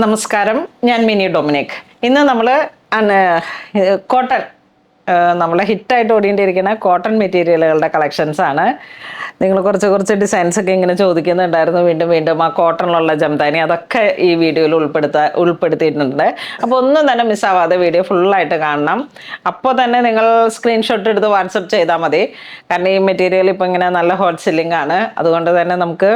നമസ്കാരം, ഞാൻ mini Dominic. ഇന്ന് നമ്മൾ കോട്ടൺ നമ്മളെ ഹിറ്റായിട്ട് ഓടിക്കൊണ്ടിരിക്കുന്ന കോട്ടൺ മെറ്റീരിയലുകളുടെ കളക്ഷൻസ് ആണ്. നിങ്ങൾ കുറച്ച് ഡിസൈൻസ് ഒക്കെ ഇങ്ങനെ ചോദിക്കുന്നുണ്ടായിരുന്നു വീണ്ടും വീണ്ടും. ആ കോട്ടണിലുള്ള ജംദാനി അതൊക്കെ ഈ വീഡിയോയിൽ ഉൾപ്പെടുത്തിയിട്ടുണ്ട്. അപ്പോൾ ഒന്നും തന്നെ മിസ്സാവാതെ വീഡിയോ ഫുള്ളായിട്ട് കാണണം. അപ്പോൾ തന്നെ നിങ്ങൾ സ്ക്രീൻഷോട്ട് എടുത്ത് വാട്സപ്പ് ചെയ്താൽ മതി. കാരണം ഈ മെറ്റീരിയൽ ഇപ്പോൾ ഇങ്ങനെ നല്ല ഹോട്ട് സെല്ലിംഗ് ആണ്. അതുകൊണ്ട് തന്നെ നമുക്ക്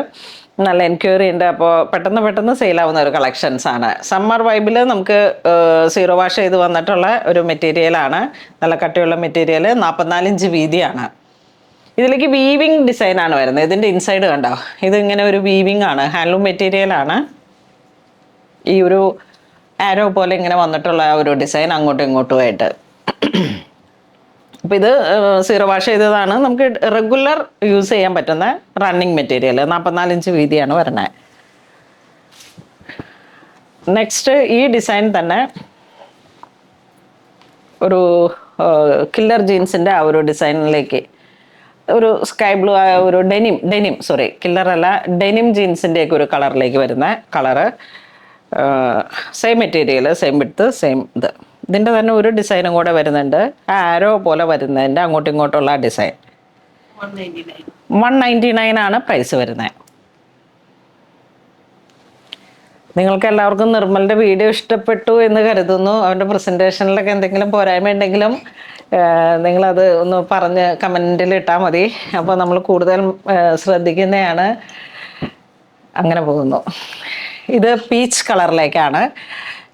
നല്ല എൻക്വയറി ഉണ്ട്. അപ്പോൾ പെട്ടെന്ന് സെയിലാവുന്ന ഒരു കളക്ഷൻസ് ആണ്. സമ്മർ വൈബിൽ നമുക്ക് സീറോ വാഷ് ചെയ്ത് വന്നിട്ടുള്ള ഒരു മെറ്റീരിയലാണ്. നല്ല കട്ടിയുള്ള മെറ്റീരിയൽ, 44 ഇഞ്ച് വീതിയാണ്. ഇതിലേക്ക് വീവിങ് ഡിസൈനാണ് വരുന്നത്. ഇതിൻ്റെ ഇൻസൈഡ് കണ്ടോ, ഇതിങ്ങനെ ഒരു വീവിങ് ആണ്, ഹാൻഡ്ലൂം മെറ്റീരിയലാണ്. ഈ ഒരു ആരോ പോലെ ഇങ്ങനെ വന്നിട്ടുള്ള ഒരു ഡിസൈൻ അങ്ങോട്ടും ഇങ്ങോട്ടുമായിട്ട്. അപ്പോൾ ഇത് സീറോ വാഷ് ചെയ്തതാണ്. നമുക്ക് റെഗുലർ യൂസ് ചെയ്യാൻ പറ്റുന്ന റണ്ണിങ് മെറ്റീരിയൽ, 44 ഇഞ്ച് വീതിയാണ് വരുന്നത്. നെക്സ്റ്റ് ഈ ഡിസൈൻ തന്നെ ഒരു കില്ലർ ജീൻസിൻ്റെ ആ ഒരു ഡിസൈനിലേക്ക് ഒരു സ്കൈ ബ്ലൂ ആയ ഒരു കില്ലർ അല്ല, ഡെനിം ജീൻസിൻ്റെയൊക്കെ ഒരു കളറിലേക്ക് വരുന്ന colour. Same material, same width, same ഇത്. ഇതിൻ്റെ തന്നെ ഒരു ഡിസൈനും കൂടെ വരുന്നുണ്ട്, ആരോ പോലെ വരുന്നതിൻ്റെ അങ്ങോട്ടും ഇങ്ങോട്ടുള്ള ഡിസൈൻ. 199 ആണ് പ്രൈസ് വരുന്നത്. നിങ്ങൾക്ക് എല്ലാവർക്കും നിർമ്മലിൻ്റെ വീഡിയോ ഇഷ്ടപ്പെട്ടു എന്ന് കരുതുന്നു. അവൻ്റെ പ്രസൻറ്റേഷനിലൊക്കെ എന്തെങ്കിലും പോരായ്മ ഉണ്ടെങ്കിലും നിങ്ങളത് ഒന്ന് പറഞ്ഞ് കമൻറ്റിൽ ഇട്ടാൽ മതി. അപ്പോൾ നമ്മൾ കൂടുതൽ ശ്രദ്ധിക്കുന്നതാണ്. അങ്ങനെ പോകുന്നു. ഇത് പീച്ച് കളറിലേക്കാണ്,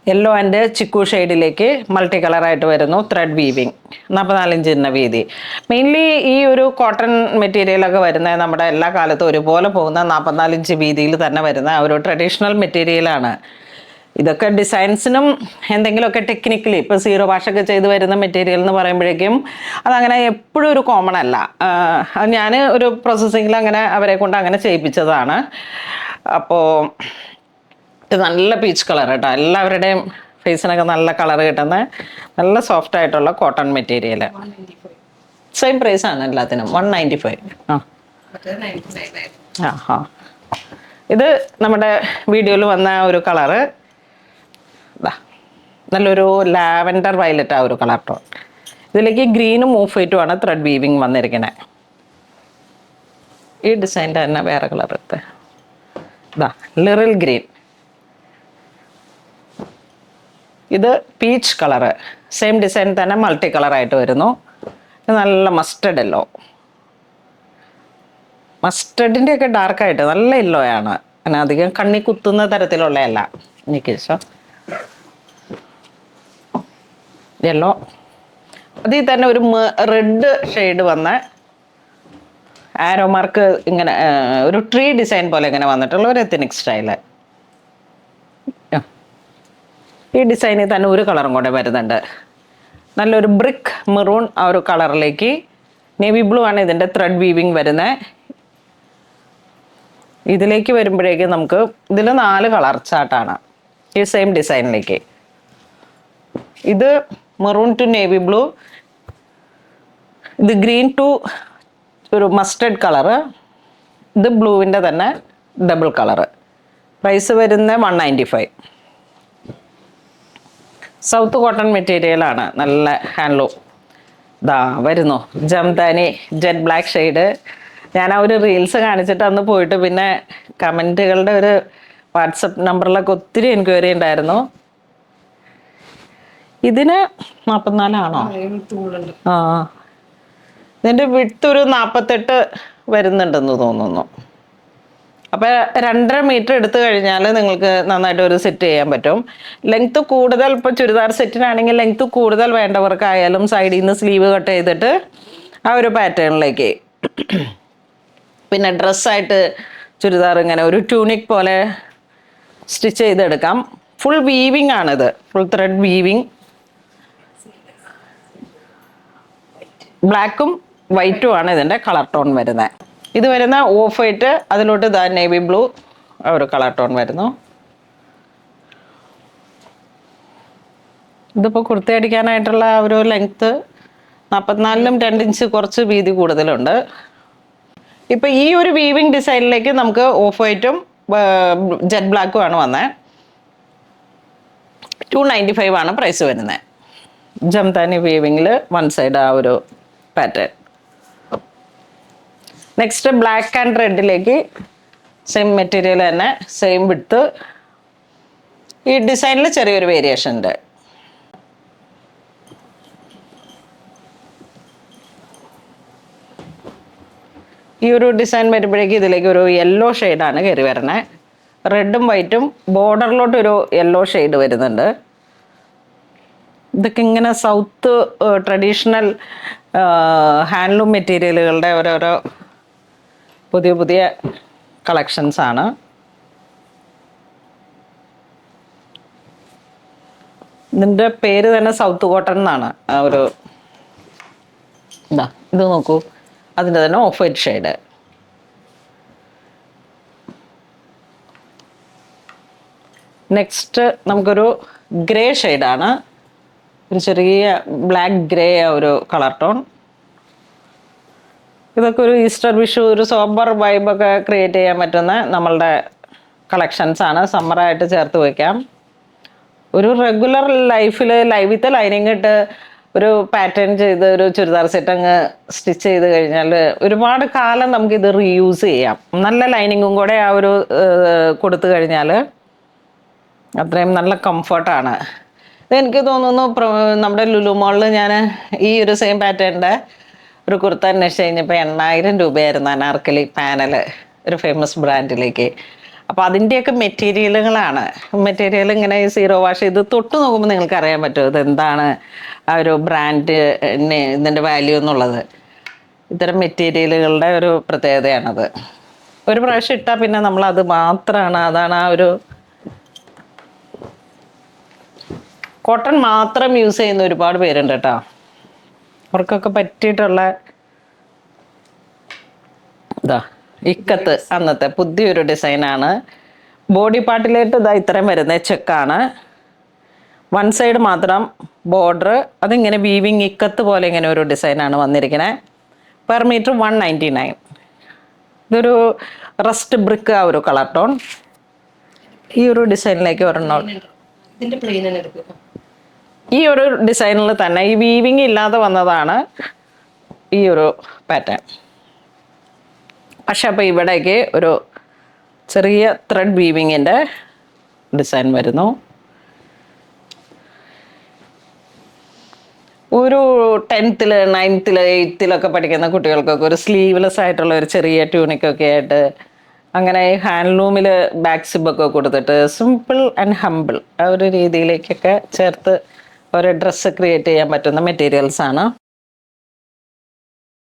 യെല്ലോ ആൻഡ് ചിക്കു ഷെയ്ഡിലേക്ക് മൾട്ടി കളറായിട്ട് വരുന്നു. ത്രെഡ് വീവിങ്, 44 ഇഞ്ചിൻ്റെ വീതി. മെയിൻലി ഈ ഒരു കോട്ടൺ മെറ്റീരിയലൊക്കെ വരുന്നത് നമ്മുടെ എല്ലാ കാലത്തും ഒരുപോലെ പോകുന്ന 44 ഇഞ്ച് വീതിയിൽ തന്നെ വരുന്ന ഒരു ട്രഡീഷണൽ മെറ്റീരിയലാണ്. ഇതൊക്കെ ഡിസൈൻസിനും എന്തെങ്കിലുമൊക്കെ ടെക്നിക്കലി ഇപ്പോൾ സീറോ വാഷൊക്കെ ചെയ്ത് വരുന്ന മെറ്റീരിയൽ എന്ന് പറയുമ്പോഴേക്കും അതങ്ങനെ എപ്പോഴും ഒരു കോമൺ അല്ല. ഞാൻ ഒരു പ്രോസസ്സിങ്ങിൽ അങ്ങനെ അവരെ കൊണ്ട് അങ്ങനെ ചെയ്യിപ്പിച്ചതാണ്. അപ്പോൾ ഇത് നല്ല പീച്ച് കളർ കേട്ടോ, എല്ലാവരുടെയും ഫേസിനൊക്കെ നല്ല കളർ കിട്ടുന്ന നല്ല സോഫ്റ്റ് ആയിട്ടുള്ള കോട്ടൺ മെറ്റീരിയൽ. സെയിം പ്രൈസ് ആണ് എല്ലാത്തിനും, 195. ഇത് നമ്മുടെ വീഡിയോയിൽ വന്ന ഒരു കളറ്, നല്ലൊരു ലാവൻഡർ വയലറ്റ് ആ ഒരു കളർ ടോൺ. ഇതിലേക്ക് ഗ്രീനും ഓഫ് വൈറ്റും ആണ് ത്രെഡ് വീവിങ് വന്നിരിക്കുന്നത്. ഈ ഡിസൈൻ്റെ തന്നെ വേറെ കളർ എടുത്ത് ലിറിൽ ഗ്രീൻ. ഇത് പീച്ച് കളറ്, സെയിം ഡിസൈൻ തന്നെ മൾട്ടി കളറായിട്ട് വരുന്നു. ഇത് നല്ല മസ്റ്റർഡ് യെല്ലോ, മസ്റ്റർഡിൻ്റെയൊക്കെ ഡാർക്കായിട്ട് നല്ല യെല്ലോ ആണ്. അങ്ങനെ അധികം കണ്ണി കുത്തുന്ന തരത്തിലുള്ളതല്ല. എനിക്ക് യെല്ലോ, അതിൽ തന്നെ ഒരു റെഡ് ഷെയ്ഡ് വന്ന ആരോ മാർക്ക് ഇങ്ങനെ ഒരു ട്രീ ഡിസൈൻ പോലെ ഇങ്ങനെ വന്നിട്ടുള്ള ഒരു എത്തനിക് സ്റ്റൈല്. ഈ ഡിസൈനിൽ തന്നെ ഒരു കളറും കൂടെ വരുന്നുണ്ട്, നല്ലൊരു ബ്രിക്ക് മെറൂൺ ആ ഒരു കളറിലേക്ക്. നേവി ബ്ലൂ ആണ് ഇതിൻ്റെ ത്രെഡ് വീവിങ് വരുന്നത്. ഇതിലേക്ക് വരുമ്പോഴേക്കും നമുക്ക് ഇതിൽ 4 കളർ ചാർട്ടാണ് ഈ സെയിം ഡിസൈനിലേക്ക്. ഇത് മെറൂൺ ടു നേവി ബ്ലൂ, ഇത് ഗ്രീൻ ടു ഒരു മസ്റ്റർഡ് കളറ്, ഇത് ബ്ലൂവിൻ്റെ തന്നെ ഡബിൾ കളറ്. പ്രൈസ് വരുന്നത് 195. സൗത്ത് കോട്ടൺ മെറ്റീരിയലാണ്, നല്ല ഹാൻഡ്ലൂം. വരുന്നു ജംദാനി ജെറ്റ് ബ്ലാക്ക് ഷെയ്ഡ്. ഞാൻ ആ ഒരു റീൽസ് കാണിച്ചിട്ട് അന്ന് പോയിട്ട് പിന്നെ കമൻറ്റുകളുടെ ഒരു വാട്സപ്പ് നമ്പറിലൊക്കെ ഒത്തിരി എൻക്വയറി ഉണ്ടായിരുന്നു. ഇതിന് 44 ആണോ? ഇതിൻ്റെ വിഡ്ത്ത് ഒരു 48 വരുന്നുണ്ടെന്ന് തോന്നുന്നു. അപ്പോൾ 2.5 മീറ്റർ എടുത്തു കഴിഞ്ഞാൽ നിങ്ങൾക്ക് നന്നായിട്ട് ഒരു സെറ്റ് ചെയ്യാൻ പറ്റും. ലെങ്ത്ത് കൂടുതൽ, ഇപ്പോൾ ചുരിദാർ സെറ്റിനാണെങ്കിൽ ലെങ്ത്ത് കൂടുതൽ വേണ്ടവർക്കായാലും സൈഡിൽ നിന്ന് സ്ലീവ് കട്ട് ചെയ്തിട്ട് ആ ഒരു പാറ്റേണിലേക്ക്, പിന്നെ ഡ്രസ്സായിട്ട് ചുരിദാർ ഇങ്ങനെ ഒരു ട്യൂണിക് പോലെ സ്റ്റിച്ച് ചെയ്തെടുക്കാം. ഫുൾ വീവിങ് ആണിത്, ഫുൾ ത്രെഡ് വീവിങ്. ബ്ലാക്കും വൈറ്റും ആണ് ഇതിൻ്റെ കളർ ടോൺ വരുന്നത്. ഇത് വരുന്ന ഓഫ് വൈറ്റ്, അതിലോട്ട് നേവി ബ്ലൂ ഒരു കളർ ടോൺ വരുന്നു. ഇതിപ്പോൾ കുർത്തി അടിക്കാനായിട്ടുള്ള ഒരു ലെങ്ത്ത് 44-ലും 2 ഇഞ്ച് കുറച്ച് വീതി കൂടുതലുണ്ട്. ഇപ്പം ഈ ഒരു വീവിങ് ഡിസൈനിലേക്ക് നമുക്ക് ഓഫ് വൈറ്റും ജെറ്റ് ബ്ലാക്കും ആണ് വന്നത്. 295 ആണ് പ്രൈസ് വരുന്നത്. ജംതാനി വീവിങ്ങിൽ വൺ സൈഡ് ആ ഒരു പാറ്റേൺ. നെക്സ്റ്റ് ബ്ലാക്ക് ആൻഡ് റെഡിലേക്ക് സെയിം മെറ്റീരിയൽ തന്നെ, സെയിം വിഡ്ത്ത്. ഈ ഡിസൈനിൽ ചെറിയൊരു വേരിയേഷൻ ഉണ്ട്. ഈ ഒരു ഡിസൈൻ വരുമ്പോഴേക്കും ഇതിലേക്ക് ഒരു യെല്ലോ ഷെയ്ഡാണ് കയറി വരണേ. റെഡും വൈറ്റും ബോർഡറിലോട്ടൊരു യെല്ലോ ഷെയ്ഡ് വരുന്നുണ്ട്. ഇതൊക്കെ ഇങ്ങനെ സൗത്ത് ട്രഡീഷണൽ ഹാൻഡ്ലൂം മെറ്റീരിയലുകളുടെ ഓരോരോ പുതിയ പുതിയ കളക്ഷൻസ് ആണ്. ഇതിൻ്റെ പേര് തന്നെ സൗത്ത് കോട്ടൺ എന്നാണ്. ആ ഒരു ഇത് നോക്കൂ, അതിൻ്റെ തന്നെ ഓഫ് വൈറ്റ് ഷെയ്ഡ്. നെക്സ്റ്റ് നമുക്കൊരു ഗ്രേ ഷെയ്ഡാണ്, ഒരു ചെറിയ ബ്ലാക്ക് ഗ്രേ ഒരു കളർ ടോൺ. ഇതൊക്കെ ഒരു ഈസ്റ്റർ വിഷു ഒരു സോബർ വൈബൊക്കെ ക്രിയേറ്റ് ചെയ്യാൻ പറ്റുന്ന നമ്മളുടെ കളക്ഷൻസ് ആണ്. സമ്മറായിട്ട് ചേർത്ത് വയ്ക്കാം. ഒരു റെഗുലർ ലൈഫിൽ ലൈവിത്തെ ലൈനിങ് ഇട്ട് ഒരു പാറ്റേൺ ചെയ്ത് ഒരു ചുരിദാർ സെറ്റ് അങ്ങ് സ്റ്റിച്ച് ചെയ്ത് കഴിഞ്ഞാൽ ഒരുപാട് കാലം നമുക്കിത് റീയൂസ് ചെയ്യാം. നല്ല ലൈനിങ്ങും കൂടെ ആ ഒരു കൊടുത്തു കഴിഞ്ഞാൽ അത്രയും നല്ല കംഫർട്ടാണ്. ഇതെനിക്ക് തോന്നുന്നു നമ്മുടെ ലുലു മോളിൽ ഞാൻ ഈ ഒരു സെയിം പാറ്റേണിൻ്റെ ഒരു കുർത്ത അന്വേഷിച്ച് കഴിഞ്ഞപ്പോൾ 8,000 രൂപയായിരുന്നു അനാർക്കലി പാനൽ, ഒരു ഫേമസ് ബ്രാൻഡിലേക്ക്. അപ്പോൾ അതിൻ്റെയൊക്കെ മെറ്റീരിയലുകളാണ്. മെറ്റീരിയൽ ഇങ്ങനെ സീറോ വാഷ് ചെയ്ത് തൊട്ട് നോക്കുമ്പോൾ നിങ്ങൾക്ക് അറിയാൻ പറ്റും ഇതെന്താണ് ആ ഒരു ബ്രാൻഡ് ഇതിൻ്റെ വാല്യൂ എന്നുള്ളത്. ഇത്തരം മെറ്റീരിയലുകളുടെ ഒരു പ്രത്യേകതയാണത്. ഒരു പ്രാവശ്യം ഇട്ടാൽ പിന്നെ നമ്മളത് മാത്രമാണ്, അതാണ് ആ ഒരു കോട്ടൺ മാത്രം യൂസ് ചെയ്യുന്ന ഒരുപാട് പേരുണ്ട് കേട്ടോ. അവർക്കൊക്കെ പറ്റിയിട്ടുള്ള ഇക്കത്ത് അന്നത്തെ പുതിയൊരു ഡിസൈനാണ്. ബോഡി പാർട്ടിലായിട്ട് ഇത്രയും വരുന്നത് ചെക്കാണ്. വൺ സൈഡ് മാത്രം ബോർഡർ, അതിങ്ങനെ വീവിങ് ഇക്കത്ത് പോലെ ഇങ്ങനെ ഒരു ഡിസൈനാണ് വന്നിരിക്കുന്നത്. Per metre 199. ഇതൊരു റസ്റ്റ് ബ്രിക്ക് ആ ഒരു കളർ ടോൺ. ഈ ഒരു ഡിസൈനിലേക്ക് ഒരെണ്ണം, ഈ ഒരു ഡിസൈനിൽ തന്നെ ഈ വീവിങ് ഇല്ലാതെ വന്നതാണ് ഈ ഒരു പാറ്റേൺ. പക്ഷെ അപ്പോൾ ഇവിടേക്ക് ഒരു ചെറിയ ത്രെഡ് വീവിങ്ങിൻ്റെ ഡിസൈൻ വരുന്നു. ഒരു 10th 9th 8th പഠിക്കുന്ന കുട്ടികൾക്കൊക്കെ ഒരു സ്ലീവ്ലെസ് ആയിട്ടുള്ള ഒരു ചെറിയ ട്യൂണിക്കൊക്കെ ആയിട്ട് അങ്ങനെ ഹാൻഡ്ലൂമിൽ ബാക്ക് സിബൊക്കെ കൊടുത്തിട്ട് സിമ്പിൾ ആൻഡ് ഹമ്പിൾ ആ ഒരു രീതിയിലേക്കൊക്കെ ചേർത്ത് ഒരു ഡ്രസ്സ് ക്രിയേറ്റ് ചെയ്യാൻ പറ്റുന്ന മെറ്റീരിയൽസാണ്.